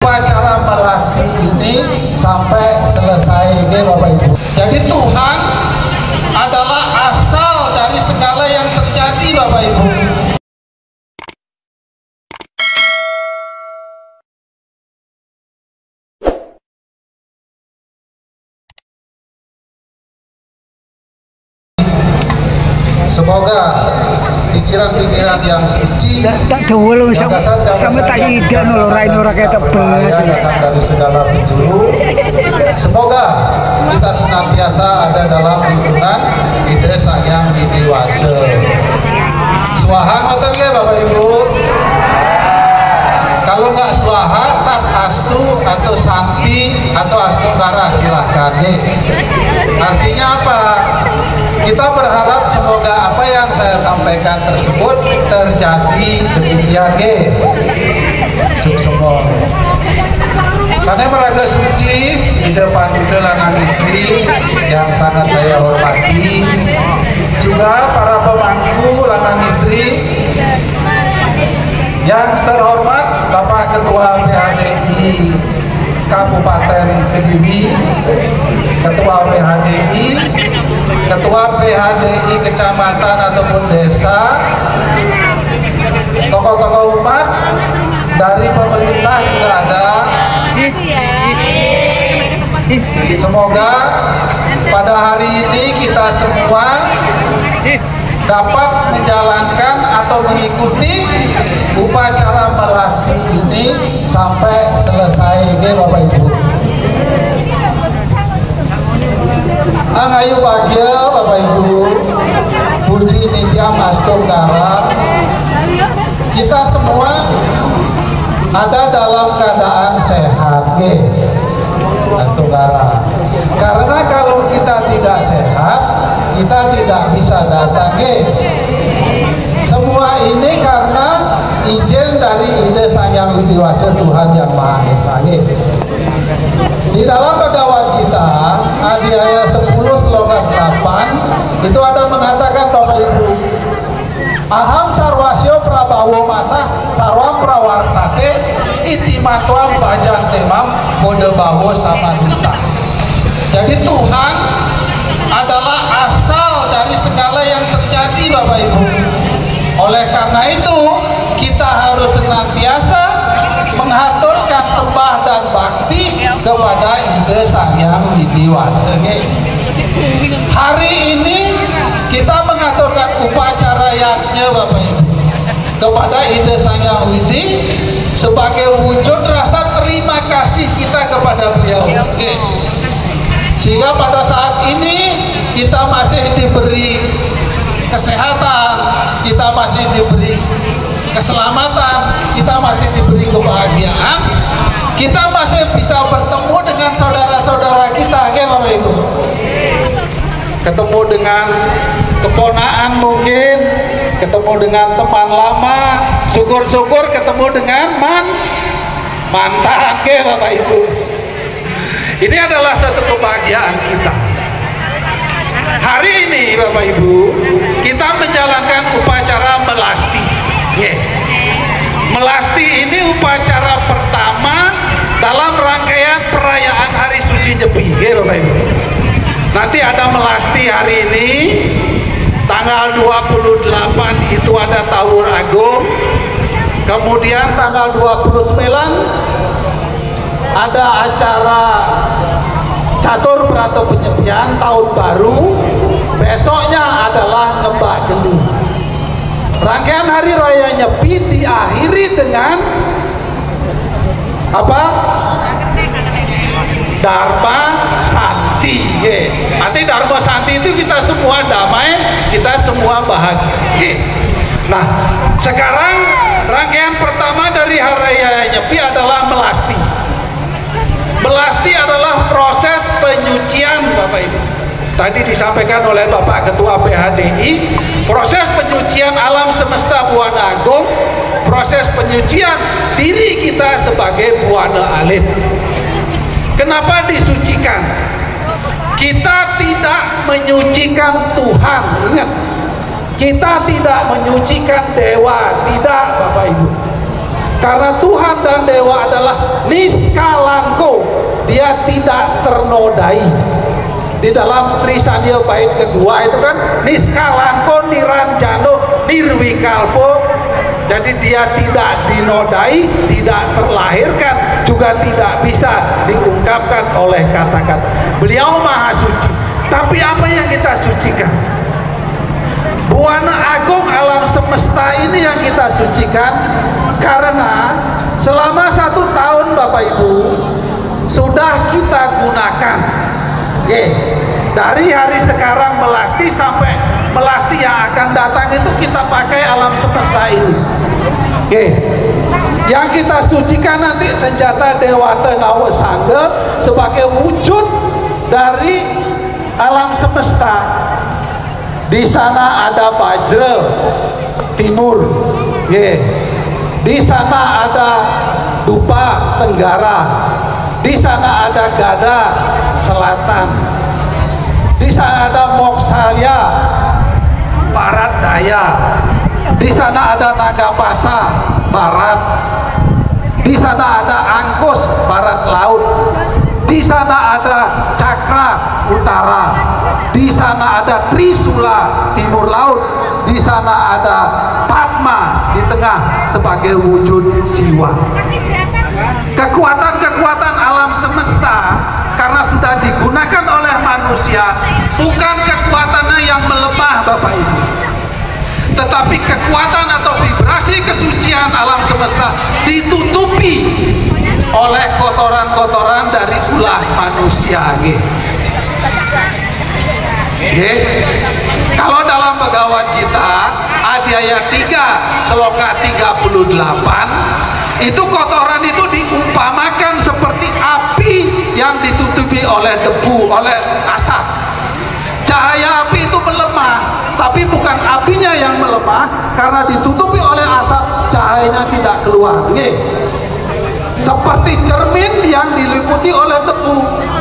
upacara melasti ini sampai selesai, Bapak Ibu. Jadi Tuhan adalah asal dari segala yang terjadi, Bapak Ibu. Semoga pikiran-pikiran yang suci tak dulu sama tak ide nulain orang kayak tebel dari segala penjuru. Semoga kita senantiasa ada dalam lingkungan ide sayang dewasa. Swaha ngoten nggih Bapak Ibu. Kalau nggak swaha, tat astu atau santi atau astungkara silahkan nih. Artinya apa? Kita berharap semoga apa yang saya sampaikan tersebut terjadi demikian ge. Sukses. Sana meraga suci di depan itu lanang istri yang sangat saya hormati, juga para pemangku lanang istri yang terhormat Bapak Ketua PHDI Kabupaten Kediri, Ketua PHDI, Ketua PHDI Kecamatan ataupun desa, tokoh-tokoh umat dari pemerintah juga ada. Semoga pada hari ini kita semua dapat menjalankan atau mengikuti upacara melasti ini sampai selesai, Bapak Ibu. Angayu bahagia Bapak Ibu, puji nitya astungkara, kita semua ada dalam keadaan sehat, astungkara. Karena kalau kita tidak sehat, kita tidak bisa datang, Semua ini karena izin dari ide Sang Widiwasa Tuhan Yang Maha Esa. Di dalam Bhagavad Gita Adhyaya 10 sloka 8 itu ada mengatakan Bapak Ibu, aham sarwasyo prabawo mata sarwam prawartate iti matwam bajan temam mode bawo sama duta. Jadi Tuhan adalah asal dari segala yang terjadi, Bapak Ibu. Oleh karena itu kita harus senantiasa mengaturkan sembah dan bakti kepada ide Sang Widiwasa. Hari ini kita mengaturkan upacara yatnya, Bapak Ibu, kepada ide Sang Widi sebagai wujud rasa terima kasih kita kepada beliau. Sehingga pada saat ini kita masih diberi kesehatan, kita masih diberi keselamatan, kita masih diberi kebahagiaan, kita masih bisa bertemu dengan saudara-saudara kita, Bapak Ibu. Ketemu dengan keponaan mungkin, ketemu dengan teman lama, syukur-syukur ketemu dengan mantan, Bapak Ibu. Ini adalah satu kebahagiaan kita. Hari ini Bapak Ibu, kita menjalankan upacara melasti. Melasti ini upacara pertama dalam rangkaian perayaan Hari Suci Nyepi, Bapak Ibu. Nanti ada melasti hari ini, tanggal 28 itu ada Tawur Agung. Kemudian tanggal 29 ada acara Catur Prato Penyepian Tahun Baru. Besoknya adalah Ngembak Geni. Rangkaian Hari Raya Nyepi diakhiri dengan apa? Dharma Santi. Arti Dharma Santi itu kita semua damai, kita semua bahagia. Nah, sekarang rangkaian pertama dari Hari Raya Nyepi adalah melasti. Melasti adalah proses penyucian, Bapak Ibu. Tadi disampaikan oleh Bapak Ketua PHDI, proses penyucian alam semesta Buana Agung, proses penyucian diri kita sebagai Buana Alit. Kenapa disucikan? Kita tidak menyucikan Tuhan, ingat. Kita tidak menyucikan dewa, tidak, Bapak Ibu. Karena Tuhan dan dewa adalah niskala dinodai. Di dalam Trisandya bait kedua itu kan niskalanko niranjano nirwikalpo. Jadi dia tidak dinodai, tidak terlahirkan, juga tidak bisa diungkapkan oleh kata-kata. Beliau maha suci. Tapi apa yang kita sucikan? Buana agung alam semesta ini yang kita sucikan, karena selama 1 tahun Bapak Ibu sudah kita gunakan. Dari hari sekarang melasti sampai melasti yang akan datang itu kita pakai alam semesta ini. Yang kita sucikan nanti senjata Dewata Nawasangga sebagai wujud dari alam semesta. Di sana ada Bajra timur, di sana ada Dupa tenggara, di sana ada Gada selatan, di sana ada Moksalya barat daya, di sana ada Nagapasa barat, di sana ada Angkus barat laut, di sana ada Cakra utara, di sana ada Trisula timur laut, di sana ada Padma di tengah sebagai wujud Siwa. Kekuatan-kekuatan alam semesta karena sudah digunakan oleh manusia, bukan kekuatannya yang melemah Bapak Ibu, tetapi kekuatan atau vibrasi kesucian alam semesta ditutupi oleh kotoran-kotoran dari ulah manusia. Kalau dalam Bhagavad Gita Adhyaya 3 Sloka 38 itu kotoran itu diumpamakan seperti api yang ditutupi oleh debu, oleh asap. Cahaya api itu melemah, tapi bukan apinya yang melemah, karena ditutupi oleh asap cahayanya tidak keluar. Seperti cermin yang diliputi oleh debu,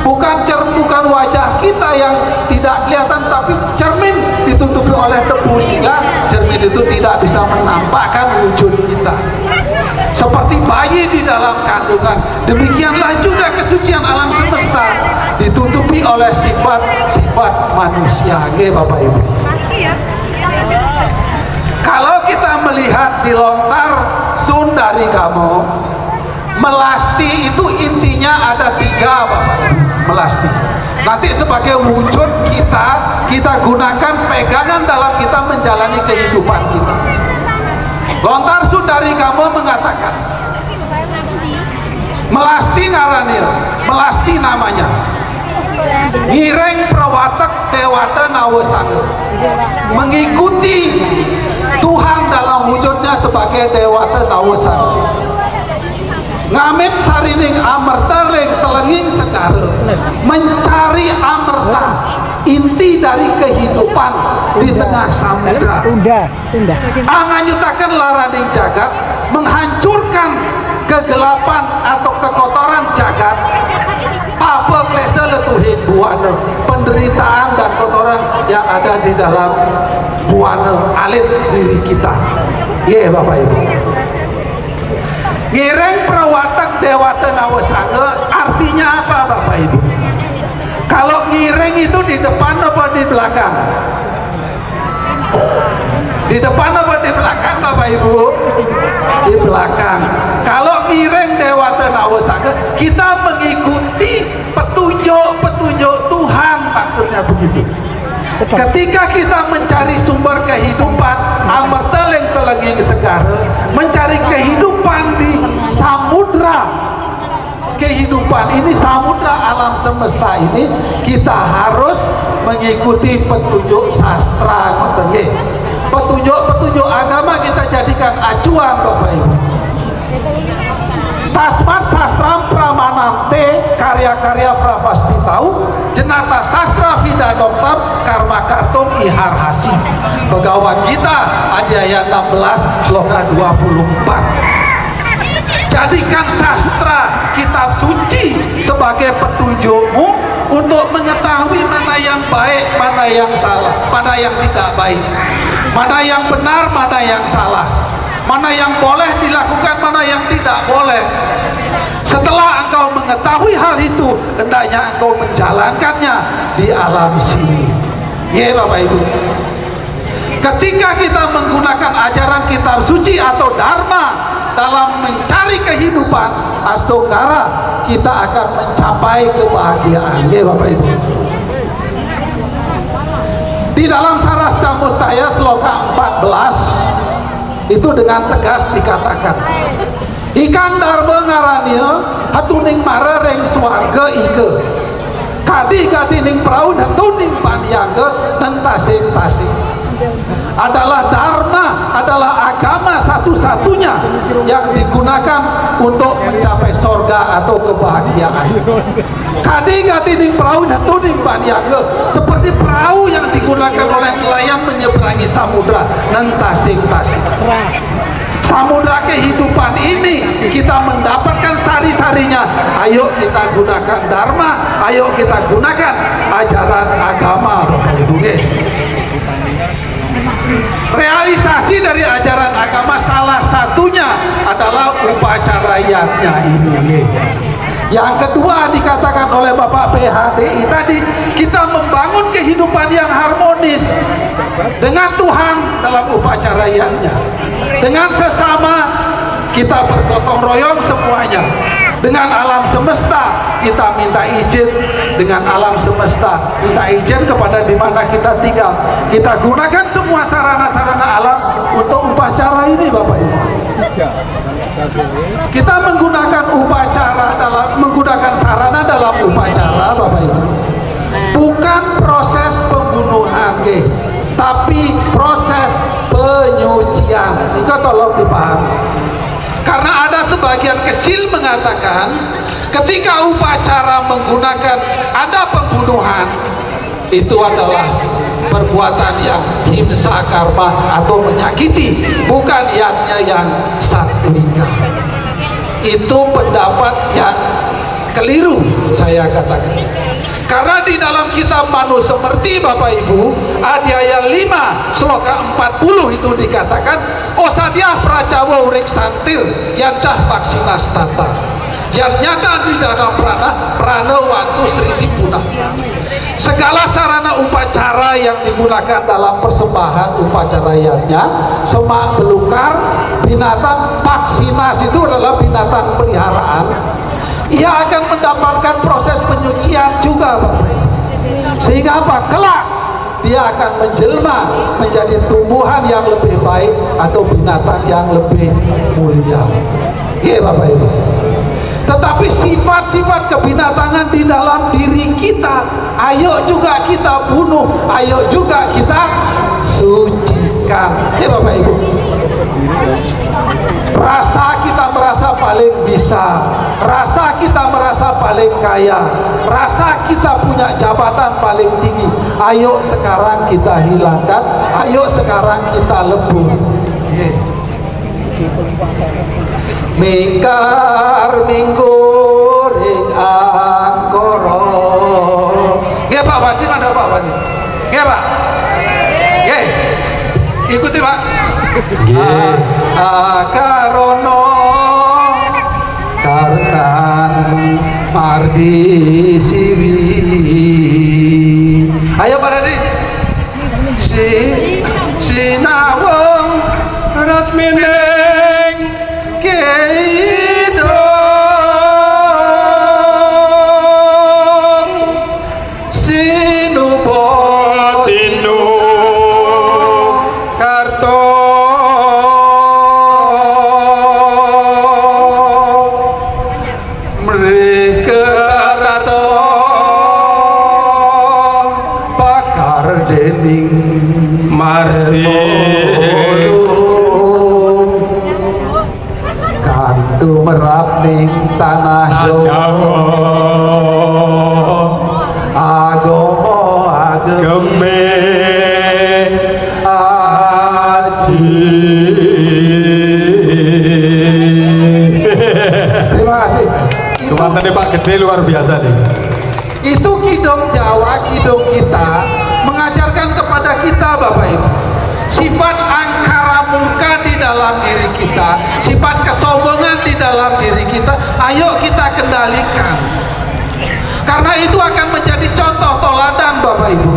bukan wajah kita yang tidak kelihatan, tapi cermin ditutupi oleh debu sehingga cermin itu tidak bisa menampakkan wujud kita. Seperti bayi di dalam kandungan, demikianlah juga kesucian alam semesta ditutupi oleh sifat-sifat manusia. Bapak Ibu, kalau kita melihat di lontar Sundari Gamo, melasti itu intinya ada 3 Bapak Ibu. Melasti nanti sebagai wujud kita gunakan pegangan dalam kita menjalani kehidupan kita. Lontar Sundari Gamo mengatakan melasti ngaranil, melasti namanya ngireng prawatak Dewata Nawasangga, mengikuti Tuhan dalam wujudnya sebagai Dewata Nawasangga. Ngamit sarining amerta leng telenging sekare, mencari amerta, inti dari kehidupan di tengah samudra. Anganyutakan laraning jagat, menghancurkan kegelapan atau kekotoran jagat. Apa klesa letuhin buana, penderitaan dan kotoran yang ada di dalam buana alit diri kita. Bapak Ibu, ngireng prawatak Dewata Nawasangga artinya apa Bapak Ibu? Kalau ngireng itu di depan apa di belakang? Di depan apa di belakang Bapak Ibu? Di belakang. Kalau ngireng Dewata Nawasangga, kita mengikuti petunjuk-petunjuk Tuhan, maksudnya begitu. Ketika kita mencari sumber kehidupan, amerta leng telenging segara, mencari kehidupan di samudra kehidupan ini, samudra alam semesta ini, kita harus mengikuti petunjuk sastra. Petunjuk-petunjuk agama kita jadikan acuan Bapak Ibu. Tasmat sastra pramanante karya-karya prapasti tahu jenata sastra vida dokter karma kartum iharhasi. Bhagavad Gita Adhyaya 16 Sloka 24. Jadikan sastra kitab suci sebagai petunjukmu untuk mengetahui mana yang baik, mana yang salah, mana yang tidak baik, mana yang benar, mana yang salah, mana yang boleh dilakukan, mana yang tidak boleh. Setelah engkau mengetahui hal itu, hendaknya engkau menjalankannya di alam sini. Ya Bapak Ibu, ketika kita menggunakan ajaran kitab suci atau dharma dalam mencari kehidupan, astokara kita akan mencapai kebahagiaan. Ya Bapak Ibu, di dalam Saras Camus saya sloka 14 itu dengan tegas dikatakan, ikan dharma ngarannya hatuning marereng swarga ike kadi katining perahu hatuning pandiaga dan tasing-tasing. Adalah dharma, adalah agama satu-satunya yang digunakan untuk mencapai sorga atau kebahagiaan. Kadi katining perahu hatuning pandiaga, seperti perahu yang digunakan oleh nelayan menyeberangi samudra dan tasing-tasing. Samudra kehidupan ini kita mendapatkan sari-sarinya. Ayo kita gunakan dharma, ayo kita gunakan ajaran agama, Bapak Ibu. Realisasi dari ajaran agama salah satunya adalah upacarayatnya ini. Yang kedua dikatakan oleh Bapak PHDI tadi, kita membangun kehidupan yang harmonis dengan Tuhan dalam upacarayatnya, dengan sesama kita bergotong royong semuanya, dengan alam semesta kita minta izin, dengan alam semesta minta izin kepada di mana kita tinggal. Kita gunakan semua sarana-sarana alam untuk upacara ini, Bapak Ibu. Kita menggunakan upacara menggunakan sarana dalam upacara, Bapak Ibu, bukan proses pembunuhan, tapi proses penyucian. Ini tolong dipahami. Karena ada sebagian kecil mengatakan ketika upacara menggunakan ada pembunuhan, itu adalah perbuatan yang himsa karma atau menyakiti, bukan yatnya yang sattwika. Itu pendapat yang keliru, saya katakan. Karena di dalam kitab Manusemerti, Bapak Ibu, adhyaya 5 sloka 40 itu dikatakan, osadyah pracawa urek santir yancah vaksinas tata yang nyata di dalam prana wantu sriti punah. Segala sarana upacara yang digunakan dalam persembahan upacarayatnya, semak belukar, binatang vaksinas itu adalah binatang peliharaan, ia akan mendapatkan proses penyucian juga, Bapak Ibu. Sehingga apa? Kelak dia akan menjelma menjadi tumbuhan yang lebih baik atau binatang yang lebih mulia. Iya Bapak Ibu. Tetapi sifat-sifat kebinatangan di dalam diri kita, ayo juga kita bunuh, ayo juga kita sucikan. Ya Bapak Ibu. Rasa kita merasa paling bisa, rasa kita merasa paling kaya, rasa kita punya jabatan paling tinggi, ayo sekarang kita hilangkan, ayo sekarang kita lebur. Mingkar mingguring angkoro. Nggih Pak Wadi, ada Pak Wadi. Nggih Pak. Nggih. Ikuti Pak. Nggih. Akarono kartan mardi siwi. Ayo Pak Dadi. Sinawung rasmineng kidong sinubo sinu karto mereka karto pakar dening marmo kantu merap ning tanah Jawa agomo ageme aji. Terima kasih. Sumatera Pak Gede luar biasa nih. Itu kidong Jawa, kidong kita mengajarkan kepada kita, Bapak Ibu, sifat angkara murka di dalam diri kita, sifat kesombongan di dalam diri kita, ayo kita kendalikan. Karena itu akan menjadi contoh teladan Bapak Ibu.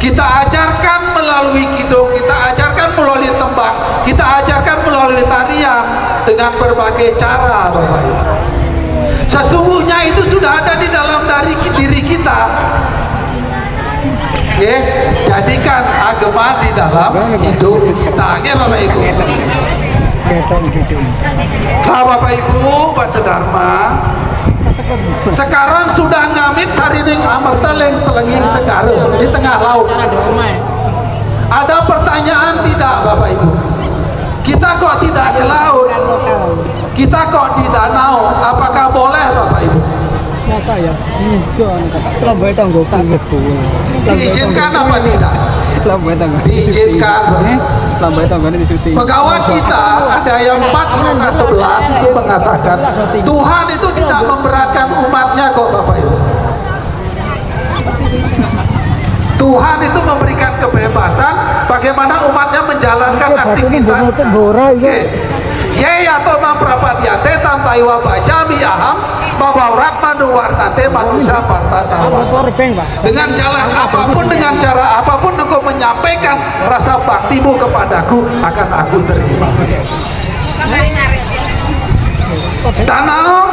Kita ajarkan melalui kidung, kita ajarkan melalui tembang, kita ajarkan melalui tarian dengan berbagai cara Bapak Ibu. Sesungguhnya itu sudah ada di dalam diri kita. Oke, jadikan agama di dalam hidup kita. Oke Bapak Ibu. Nah Bapak Ibu, Pak Sedharma, sekarang sudah ngamit sarining amerteleng telenging sekarang di tengah laut. Ada pertanyaan tidak Bapak Ibu? Kita kok tidak ke laut? Kita kok di danau? Apakah boleh Bapak Ibu? Diizinkan apa tidak? Diizinkan. Pegawai kita ada yang 4:11 itu mengatakan Tuhan itu tidak memberatkan umatnya kok Bapak Ibu. Tuhan itu memberikan kebebasan bagaimana umatnya menjalankan aktivitas. Ye atau mamprapadiate tam taiwa bajami aham babaurat manuwartate manusia partasa. Dengan jalan apapun, dengan cara apapun engkau menyampaikan rasa baktimu kepadaku, akan aku terima. Danau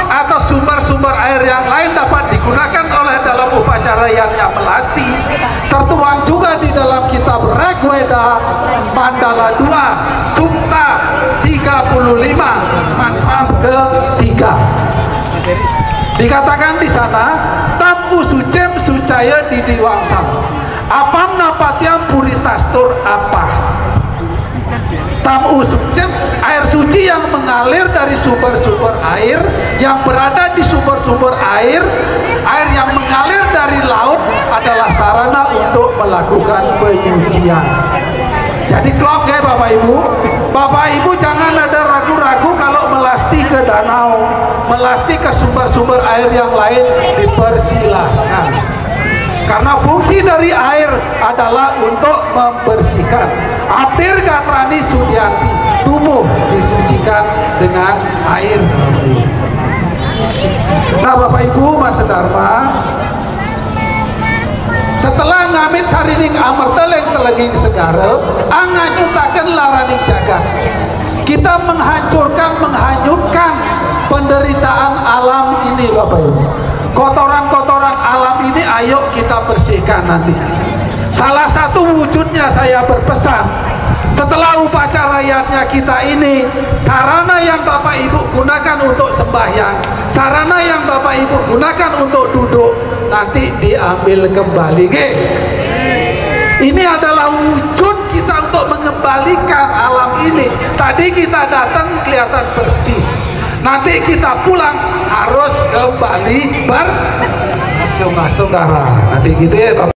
atau sumber-sumber air yang lain dapat digunakan oleh dalam upacara yang melasti, tertuang juga di dalam kitab Rigveda Mandala 2 Sukta 35 mantra ketiga. Dikatakan di sana tam usucem sucaya di diwangsam apam napatiam puritastur apa tam usucem, air suci yang mengalir dari sumber-sumber air yang berada di sumber-sumber air yang mengalir dari laut adalah sarana untuk melakukan penyucian. Jadi klop ya Bapak Ibu. Bapak Ibu jangan ada ragu-ragu kalau melasti ke danau, melasti ke sumber-sumber air yang lain, dipersilahkan. Karena fungsi dari air adalah untuk membersihkan. Atir Gatrani Sudianti, tubuh disucikan dengan air. Nah Bapak Ibu, Mas Sedharma, setelah ngamit sarining amerteleng telenging segara, anganyutaken laraning jagat. Kita menghanyutkan penderitaan alam ini Bapak Ibu. Kotoran-kotoran alam ini ayo kita bersihkan nanti. Salah satu wujudnya saya berpesan, setelah upacara yatnya kita ini, sarana yang Bapak Ibu gunakan untuk sembahyang, sarana yang Bapak Ibu gunakan untuk duduk, nanti diambil kembali. Ini adalah wujud kita untuk mengembalikan alam ini. Tadi kita datang kelihatan bersih, nanti kita pulang harus kembali bersih. Nanti gitu ya Bapak.